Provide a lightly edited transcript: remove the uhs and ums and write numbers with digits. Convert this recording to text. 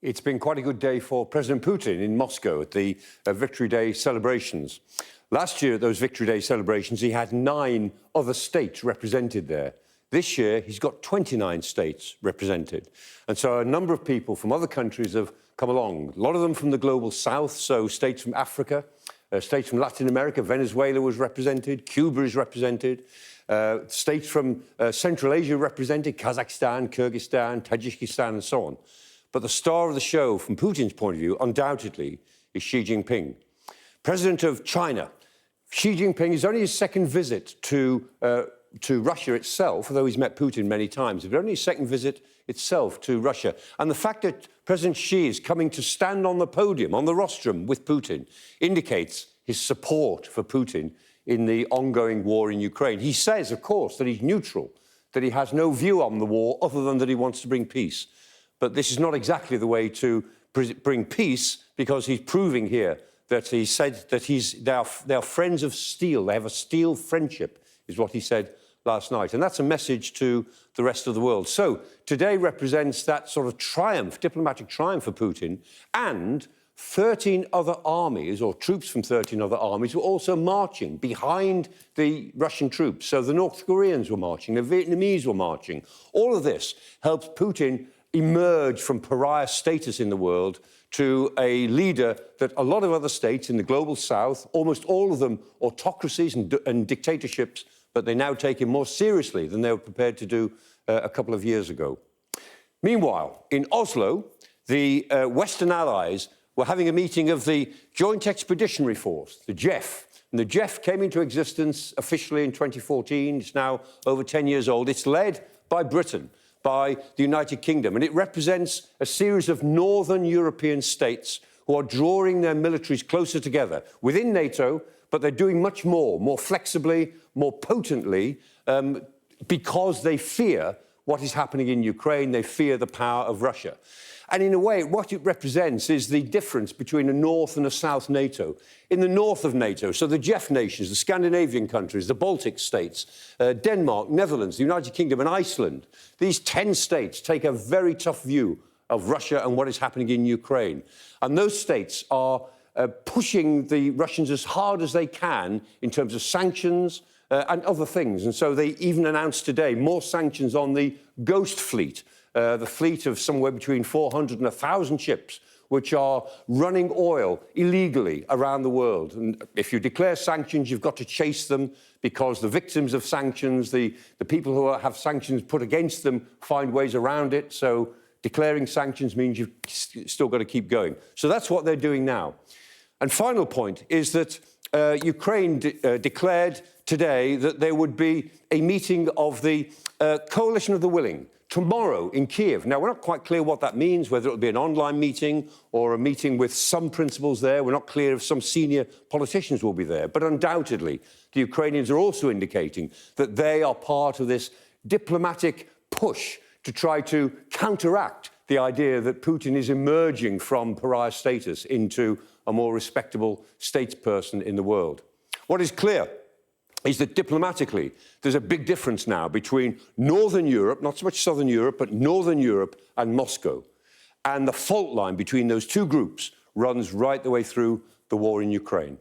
It's been quite a good day for President Putin in Moscow at the Victory Day celebrations. Last year at those Victory Day celebrations, he had 9 other states represented there. This year, he's got 29 states represented. And so a number of people from other countries have come along, a lot of them from the global south, so states from Africa, states from Latin America, Venezuela was represented, Cuba is represented, states from Central Asia represented, Kazakhstan, Kyrgyzstan, Tajikistan, and so on. But the star of the show, from Putin's point of view, undoubtedly, is Xi Jinping. President of China. Xi Jinping is only his second visit to Russia itself, although he's met Putin many times, but only his second visit itself to Russia. And the fact that President Xi is coming to stand on the podium, on the rostrum with Putin, indicates his support for Putin in the ongoing war in Ukraine. He says, of course, that he's neutral, that he has no view on the war other than that he wants to bring peace. But this is not exactly the way to bring peace, because he's proving here that he said that they are friends of steel. They have a steel friendship, is what he said last night. And that's a message to the rest of the world. So today represents that sort of triumph, diplomatic triumph for Putin, and 13 other armies, or troops from 13 other armies, were also marching behind the Russian troops. So the North Koreans were marching, the Vietnamese were marching. All of this helps Putin emerge from pariah status in the world to a leader that a lot of other states in the global south, almost all of them autocracies and dictatorships, but they now take him more seriously than they were prepared to do a couple of years ago. Meanwhile, in Oslo, the Western allies were having a meeting of the Joint Expeditionary Force, the JEF. And the JEF came into existence officially in 2014. It's now over 10 years old. It's led by Britain, by the United Kingdom, and it represents a series of northern European states who are drawing their militaries closer together within NATO, but they're doing much more flexibly, more potently, because they fear what is happening in Ukraine. They fear the power of Russia. And in a way, what it represents is the difference between a North and a South NATO. In the north of NATO, so the JEF nations, the Scandinavian countries, the Baltic states, Denmark, Netherlands, the United Kingdom and Iceland, these 10 states take a very tough view of Russia and what is happening in Ukraine. And those states are pushing the Russians as hard as they can in terms of sanctions and other things. And so they even announced today more sanctions on the Ghost Fleet, the fleet of somewhere between 400 and 1,000 ships, which are running oil illegally around the world. And if you declare sanctions, you've got to chase them, because the victims of sanctions, the people who have sanctions put against them, find ways around it. So declaring sanctions means you've still got to keep going. So that's what they're doing now. And final point is that Ukraine declared today that there would be a meeting of the Coalition of the Willing tomorrow in Kiev. Now, we're not quite clear what that means, whether it'll be an online meeting or a meeting with some principals there. We're not clear if some senior politicians will be there. But undoubtedly, the Ukrainians are also indicating that they are part of this diplomatic push to try to counteract the idea that Putin is emerging from pariah status into a more respectable statesperson in the world. What is clear is that diplomatically, there's a big difference now between Northern Europe, not so much Southern Europe, but Northern Europe and Moscow. And the fault line between those two groups runs right the way through the war in Ukraine.